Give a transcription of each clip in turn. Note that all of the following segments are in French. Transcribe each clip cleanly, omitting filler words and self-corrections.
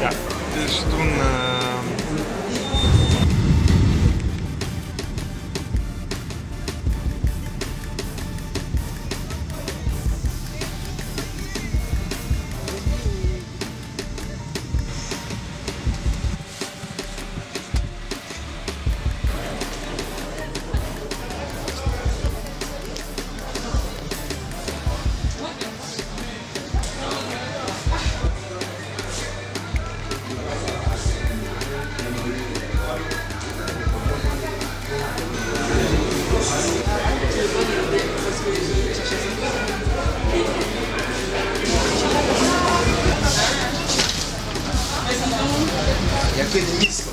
Ja, dus toen... Il n'y a que des miss.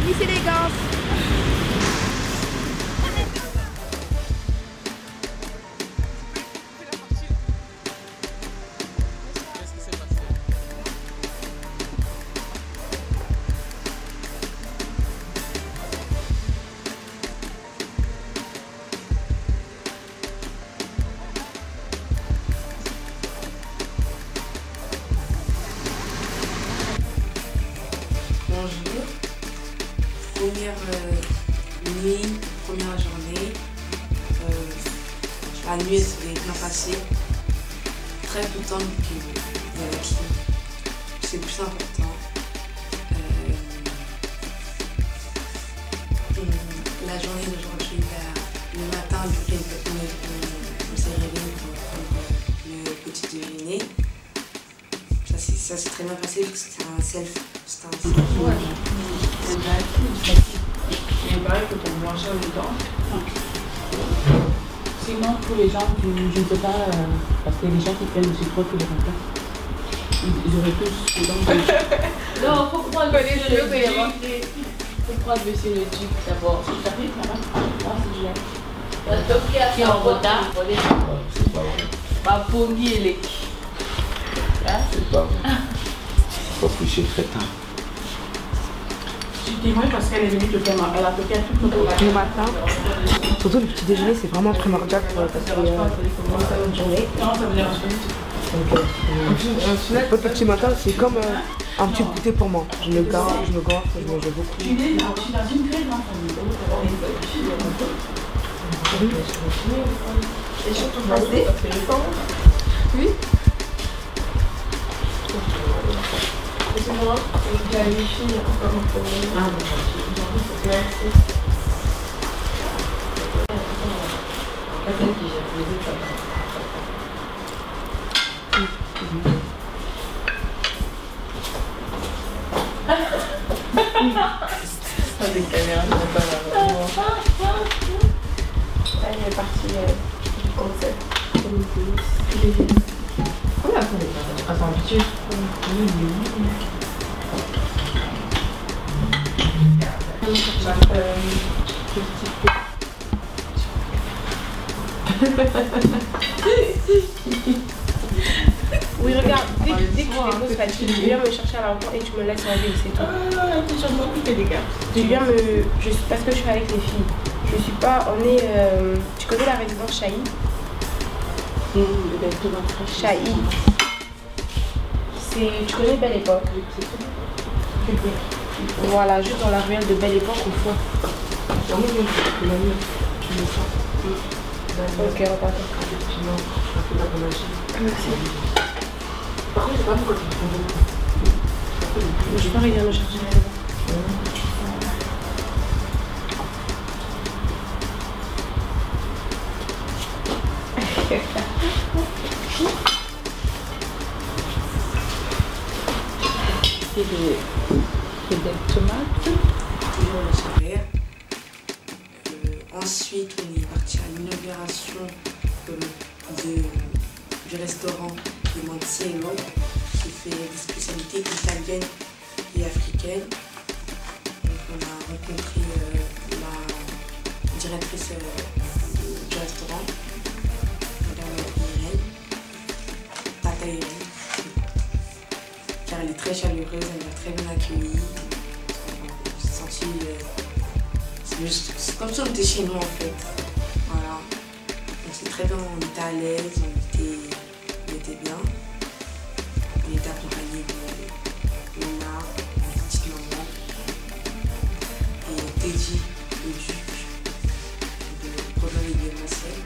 Miss Élégance. Bonjour. Première nuit, première journée. La nuit s'est bien passée. Très contente de la clim. C'est le plus important. La journée d'aujourd'hui, le matin, on s'est réveillé pour prendre le petit déjeuner. Ça s'est très bien passé parce que c'était un self. Ouais. Il paraît que ton blanchir le temps. Sinon, pour les gens qui, je ne sais pas, parce que les gens qui prennent aussi trop que les repas, ils auraient tous les dents blanches. Non, faut prendre le duc. Faut prendre le duc d'abord. Ça fait là-bas. C'est qui est en retard. C'est pas vrai. Ma pongi et les. C'est pas vrai. Faut coucher très tard. Je suis témoin parce qu'elle est venue te faire elle a toqué à tout Le matin, surtout le petit déjeuner, c'est vraiment primordial pour passer une journée. Non, ça me dérange pas. Donc, le petit matin, c'est comme un petit goûter pour moi. Je me goinfre, je mange beaucoup. Je suis dans une grève, hein. Et surtout passer. Oui. C'est moi, il y a les filles encore un peu. Ah, merci. Des caméras, c'est pas là. Elle est partie du concept. Comment attendez, attends, habitude. Oui, regarde, dès que tu déposes fatigué, tu viens me chercher à l'aéroport et tu me laisses en ville, c'est tout. Tu viens parce que je suis avec les filles. Je suis pas, tu connais la résidence Chahi? Chahi. Tu connais Belle Époque? Voilà, juste dans la ruelle de Belle Époque au fond. Ok, repartons. Merci. Par contre, je sais pas pourquoi tu me Le chauffeur, il vient me chercher là-bas. C'est des tomates. Toujours le salaire. Ensuite, on est parti à l'inauguration du restaurant de Monticello qui fait des spécialités italiennes et africaines. Donc, on a rencontré la directrice du restaurant, Madame Irène, Tata Irène, car elle est très chaleureuse, elle m'a très bien accueillie. J'ai senti c'est comme si on était chez nous en fait. Voilà. On s'est très bien, on était à l'aise, on était bien. On était accompagné de Luna, ma petite maman, et Teddy, le duc de Roland et de Marseille.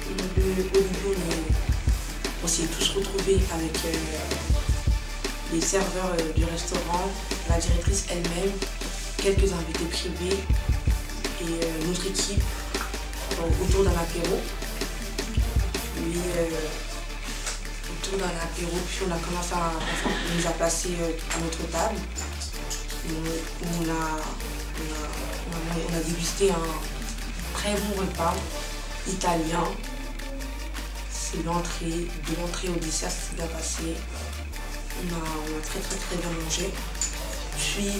Au début, on s'est tous retrouvés avec les serveurs du restaurant, la directrice elle-même, quelques invités privés et notre équipe autour d'un apéro. Autour d'un apéro, puis on a commencé on nous a placés à notre table. On a dégusté un très bon repas italien. C'est l'entrée, de l'entrée au dessert, ça s'est bien passé. On a très bien mangé. Puis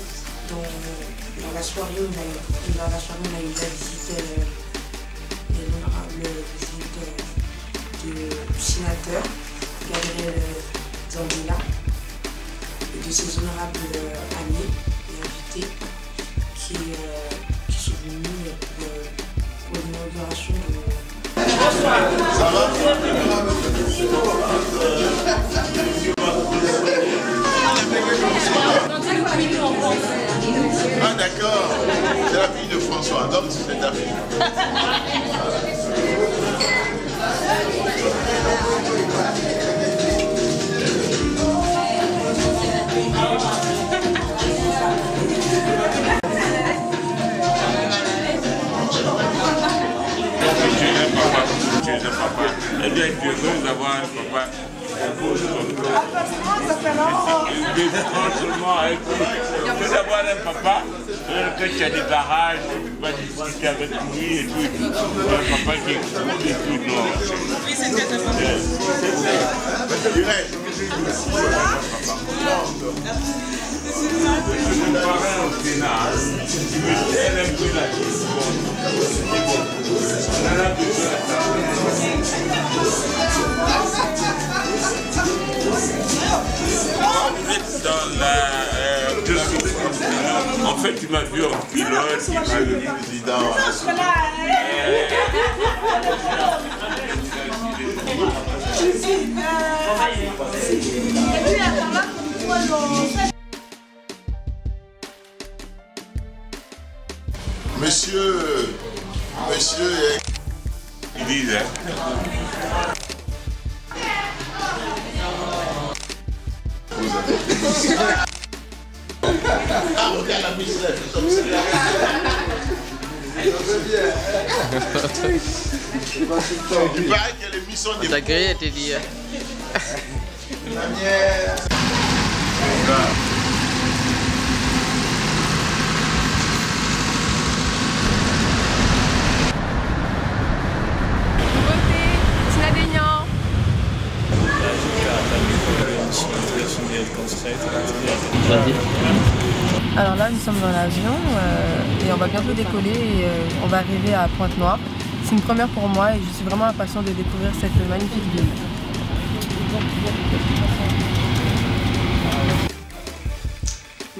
dans la soirée, on a eu la visite, l'honorable visite du sénateur Gabriel Zambella et de ses honorables amis et invités qui sont venus pour l'inauguration de... Bonsoir. Ça va? Ah d'accord, c'est la fille de François, donc c'est ta fille. Tu es un papa. Eh bien, tu es heureux d'avoir un papa. Franchement, tu d'avoir un papa, que tu as des barrages, tu vas discuter avec lui et tout. Un papa qui est cool et tout. Non. Oui, c'est très important. Je me parais au Sénat. Tu me telles un peu la vie. On a la besoin en fait, tu m'as vu en pilote, tu m'as vu le président. Monsieur, ils disent, hein. Ah, regarde la biciclette, comme ça. Il paraît que les missions des... Ta grille était dit. Alors là, nous sommes dans l'avion et on va bientôt décoller et on va arriver à Pointe-Noire. C'est une première pour moi et je suis vraiment impatient de découvrir cette magnifique ville.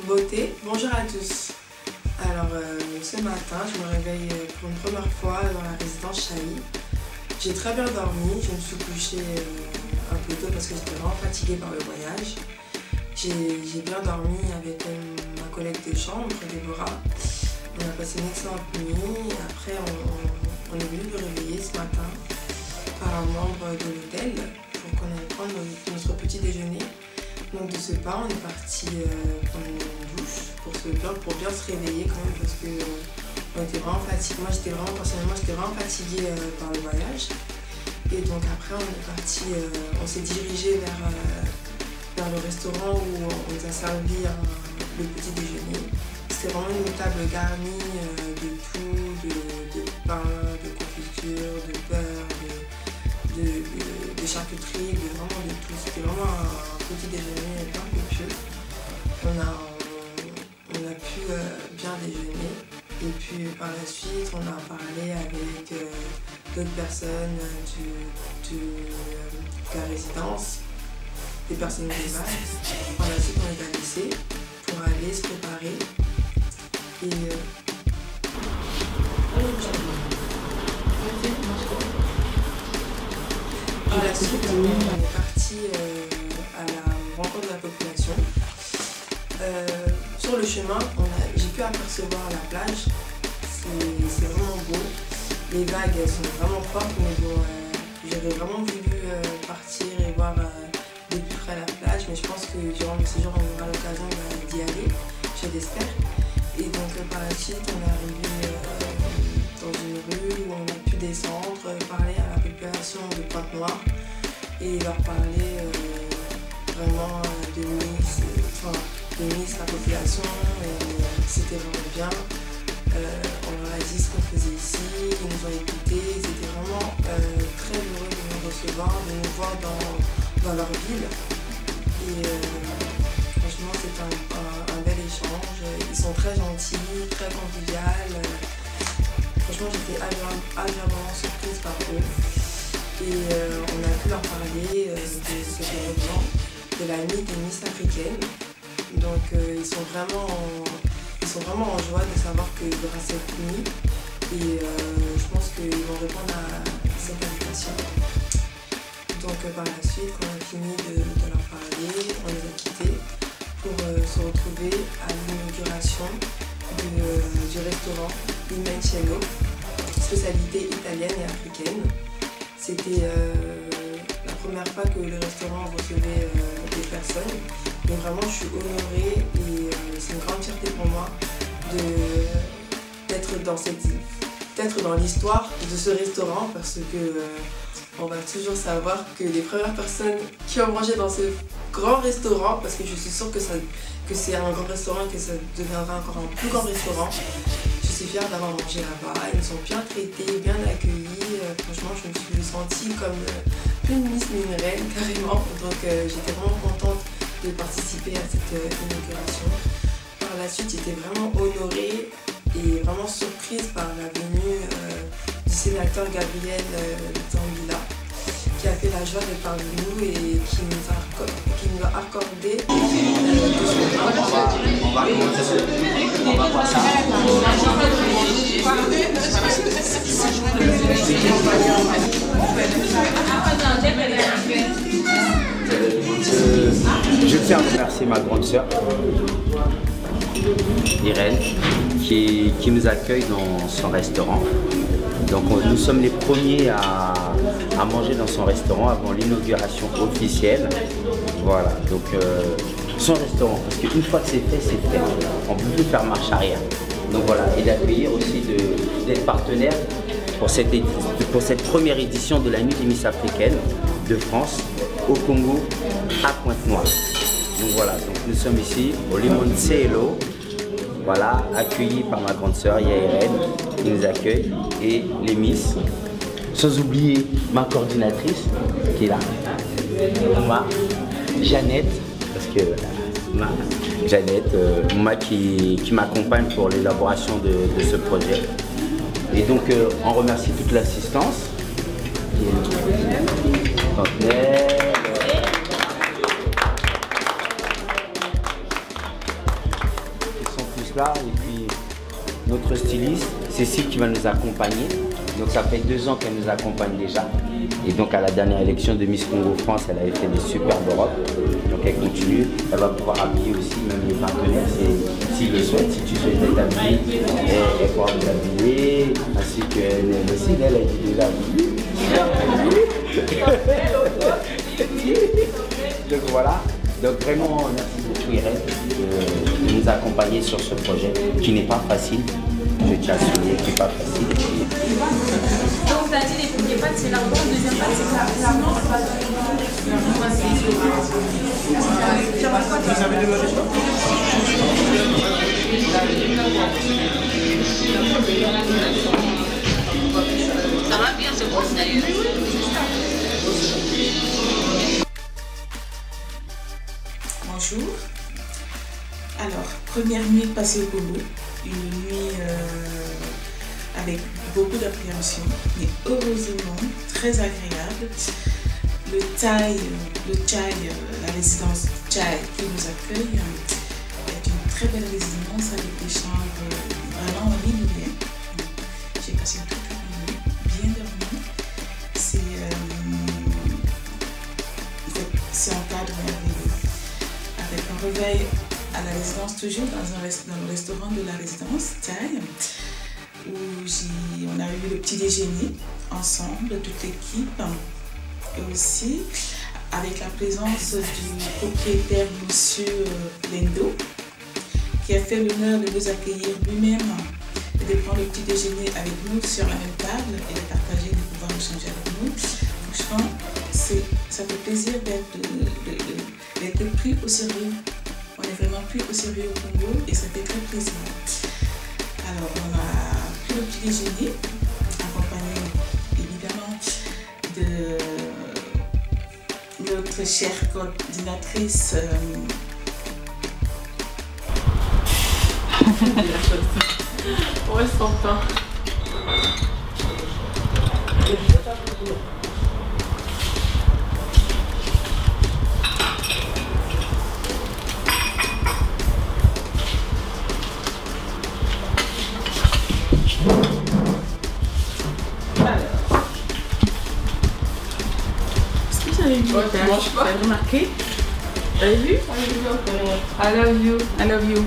Beauté, bonjour à tous. Alors ce matin, je me réveille pour une première fois dans la résidence Chailly. J'ai très bien dormi, je me suis couchée un peu tôt parce que j'étais vraiment fatiguée par le voyage. J'ai bien dormi avec ma collègue de chambre, Déborah. On a passé une excellente nuit. Après, on est venu me réveiller ce matin par un membre de l'hôtel pour qu'on ait prendre notre petit déjeuner. Donc de ce pas, on est parti prendre une douche pour bien se réveiller quand même parce que on était vraiment fatigués. Moi personnellement j'étais vraiment fatiguée par le voyage. Et donc après on s'est dirigé vers le restaurant où on nous a servi le petit déjeuner. C'était vraiment une table garnie de tout, de pain, de confiture, de beurre, de charcuterie, vraiment de tout. C'était vraiment un petit déjeuner bien copieux. On a pu bien déjeuner. Et puis par la suite, on a parlé avec d'autres personnes de la résidence, des personnes rivales. Par la suite, on est allé lycée pour aller se préparer. Et par la suite, on est parti à la rencontre de la population. Sur le chemin, j'ai pu apercevoir la plage. C'est vraiment beau. Les vagues elles sont vraiment fortes, mais bon, j'aurais vraiment voulu partir et voir de plus près la plage, mais je pense que durant le séjour, on aura l'occasion d'y aller, je l'espère. Et donc par la suite, on est arrivé dans une rue où on a pu descendre, parler à la population de Pointe-Noire et leur parler vraiment de Nice, la population, et c'était vraiment bien. On leur a dit ce qu'on faisait ici, ils nous ont écoutés, ils étaient vraiment très heureux de nous recevoir, de nous voir dans leur ville. Et franchement, c'est un bel échange. Ils sont très gentils, très conviviaux. Franchement, j'étais agréablement surprise par eux. Et on a pu leur parler de ce événement, de la nuit des Miss africaines. Donc ils sont vraiment en joie de savoir qu'il y aura cette nuit. Et je pense qu'ils vont répondre à cette invitation. Donc par la suite, quand on a fini de leur parler, on les a quittés pour se retrouver à l'inauguration du restaurant Limoncello, spécialité italienne et africaine. C'était la première fois que le restaurant recevait des personnes. Et vraiment, je suis honorée et c'est une grande fierté pour moi d'être dans l'histoire de ce restaurant parce que on va toujours savoir que les premières personnes qui ont mangé dans ce grand restaurant, parce que je suis sûre que c'est un grand restaurant et que ça deviendra encore un plus grand restaurant. Je suis fière d'avoir mangé là-bas. Ils nous ont bien traités, bien accueillis. Franchement, je me suis sentie comme une Miss Minerais carrément. Donc j'étais vraiment contente de participer à cette inauguration. Par la suite, j'étais vraiment honorée et vraiment surprise par la venue du sénateur Gabriel Zambila, qui a fait la joie de parmi nous et qui nous a accordé on va voir ça. Je tiens à remercier ma grande sœur, Irène, qui nous accueille dans son restaurant. Donc nous sommes les premiers à manger dans son restaurant avant l'inauguration officielle. Voilà, donc son restaurant, parce qu'une fois que c'est fait, on ne peut plus faire marche arrière. Donc voilà, et d'accueillir aussi, d'être partenaire pour cette première édition de la Nuit des Miss africaines de France au Congo, à Pointe-Noire. Donc voilà, donc nous sommes ici au Limoncello, voilà, accueillis par ma grande sœur Yairène qui nous accueille et les Miss, sans oublier ma coordinatrice qui est là, Jeannette, parce que Jeannette, qui m'accompagne pour l'élaboration de ce projet. Et donc on remercie toute l'assistance. Là, et puis notre styliste Cécile qui va nous accompagner. Donc ça fait 2 ans qu'elle nous accompagne déjà, et donc à la dernière élection de Miss Congo France elle avait fait des superbes robes, donc elle continue, elle va pouvoir habiller aussi même les partenaires s'ils le souhaitent. Si tu souhaites être habillée, elle pourra vous habiller, ainsi qu'elle aussi, elle a dit déjà voilà. Donc vraiment, merci beaucoup Irène de nous accompagner sur ce projet qui n'est pas facile. Je tiens à souligner qui n'est pas facile. Donc vous avez dit les premiers pâtes c'est lardon, le deuxième pâte c'est la menthe. Vous avez demandé quoi? Ça va bien, c'est bon, Bonjour. Alors, première nuit passée au Congo, une nuit avec beaucoup d'appréhension, mais heureusement très agréable. Le Tchai, la résidence Tchai qui nous accueille est une très belle résidence avec des chambres vraiment en ligne. J'ai passé toute la nuit, bien dormi. C'est un cadre merveilleux. Avec un réveil à la résidence, toujours dans le restaurant de la résidence Tchai, où on a eu le petit déjeuner ensemble, toute l'équipe. Et aussi avec la présence du propriétaire Monsieur Lendo, qui a fait l'honneur de nous accueillir lui-même et de prendre le petit déjeuner avec nous sur la même table et de partager, de pouvoir échanger avec nous. Franchement, ça fait plaisir d'être pris au sérieux. On est vraiment pris au sérieux au Congo et ça fait très plaisir. Alors on a pris le petit déjeuner, accompagné évidemment de notre chère coordinatrice Ouais, c'est sympa. Ouais, tu manges pas. Vous avez remarqué? Vous avez vu? I love you. I love you.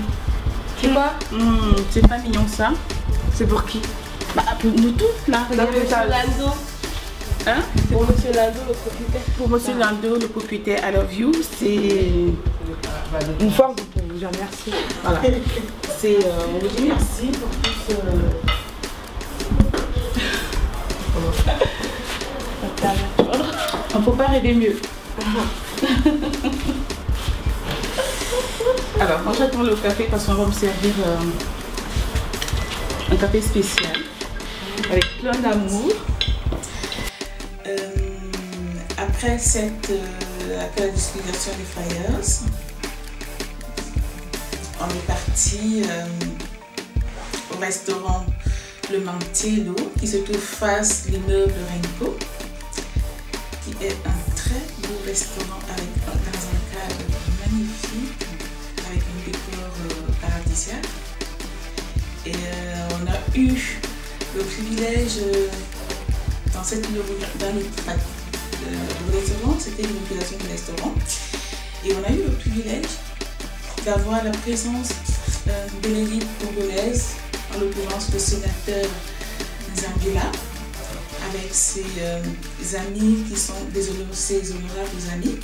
C'est quoi? C'est pas mignon ça. C'est pour qui? Bah pour nous tous là. Regardez ça. Lando. Hein? Pour Monsieur Lando, le propriétaire. Pour Monsieur Lando, le propriétaire, I love you. C'est une forme pour vous dire merci. Voilà. C'est on vous dit merci pour tout ce. On ne peut pas rêver mieux. Alors, moi j'attends le café parce qu'on va me servir un café spécial avec plein d'amour. Après après la distribution des flyers, on est parti au restaurant Le Mantello qui se trouve face à l'immeuble Renko, qui est un très beau restaurant dans un cadre magnifique, avec un décor paradisiaque. Et on a eu le privilège, dans le restaurant, c'était l'inauguration du restaurant, et on a eu le privilège d'avoir la présence de l'élite congolaise, en l'occurrence le sénateur Nzambila, avec ses amis qui sont ses honorables amis,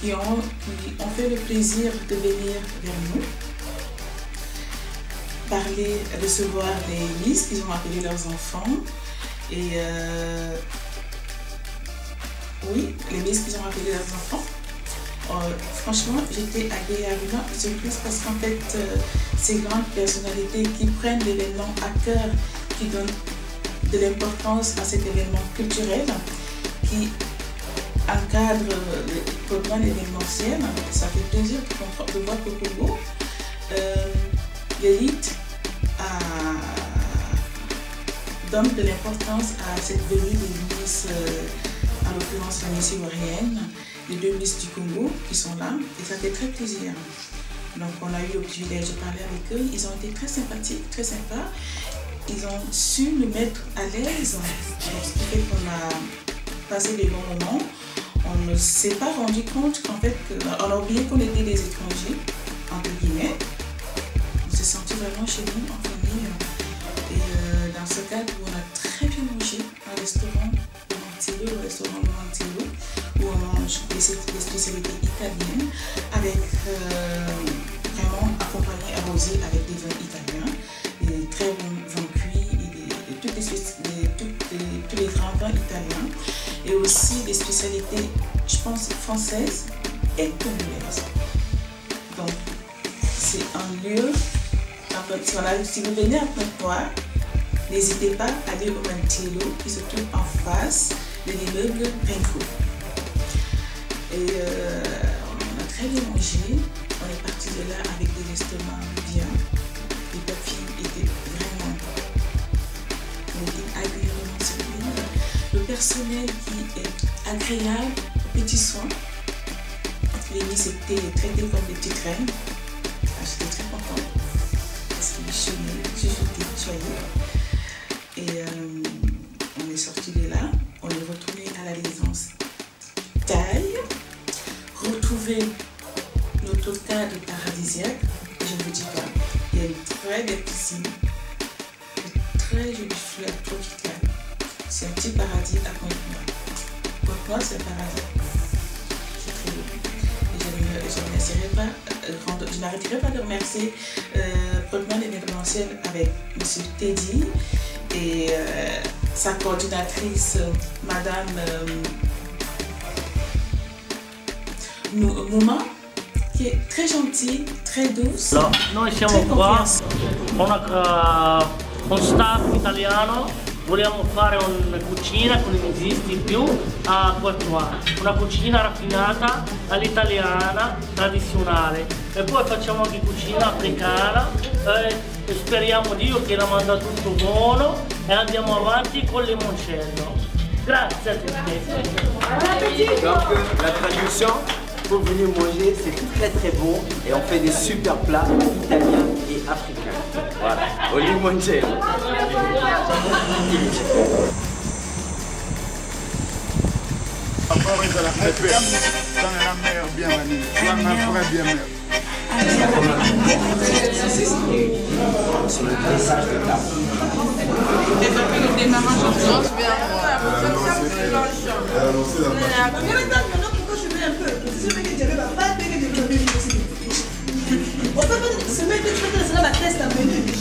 qui ont fait le plaisir de venir vers nous, parler, recevoir les Miss qu'ils ont appelé leurs enfants. Et oui, les Miss qu'ils ont appelé leurs enfants. Franchement, j'étais agréablement surprise parce qu'en fait, ces grandes personnalités qui prennent l'événement à cœur, qui donnent de l'importance à cet événement culturel, qui encadre le programme événementiel, ça fait plaisir de voir qu'au Congo, l'élite donne de l'importance à cette venue des Miss, en l'occurrence la Miss ivoirienne, les deux Miss du Congo qui sont là, et ça fait très plaisir. Donc on a eu le privilège de parler avec eux, ils ont été très sympathiques, très sympas. Ils ont su nous mettre à l'aise, ce qui fait qu'on a passé des bons moments. On ne s'est pas rendu compte qu'en fait, on a oublié qu'on était des étrangers, entre guillemets. On s'est senti vraiment chez nous, en famille. Et dans ce cadre, on a très bien mangé un restaurant, le restaurant Mantello, où on mange des spécialités italiennes avec vraiment accompagné, arrosé avec des vins italiens, des très bons vins cuits et tous les grands vins italiens. Et aussi des spécialités, je pense, françaises et congolaises. Donc, c'est un lieu, si vous venez à Pointe-Noire, n'hésitez pas à aller au Mantello qui se trouve en face de l'immeuble Penco. Et on a très bien mangé, on est parti de là avec des restaurants bien. Les papilles étaient vraiment bons. On était agréablement surpris. Le personnel qui est agréable, petits soins. Les nuits étaient traitées comme des petites reines. J'étais très contente parce qu'ils chuchotaient, joyeux. Et on est sorti de là, on est retourné à la résidence Taille, retrouver notre cadre paradisiaque. Et je ne vous dis pas, il y a une très belle piscine, une très jolie fleur tropicale. C'est un petit paradis à Pointe-Noire. Pointe-Noire, c'est un paradis. C'est très beau. Et je n'arrêterai pas de remercier Pointe-Noire l'événementiel avec M. Teddy et sa coordinatrice, Madame Mouma, qui est très gentille, très douce. No, noi siamo qua con un staff italiano, vogliamo fare una cucina che non esiste più a Pointe-Noire, una cucina raffinata all'italiana tradizionale e poi facciamo anche cucina africana e speriamo Dio che la manda tutto buono e andiamo avanti con il limoncello. Grazie a tutti. Donc la traduction, pour venir manger, c'est très très bon et on fait des super plats italiens et africains. Voilà, au limoncello. Sur le dressage de table. Se mette la testa a venire.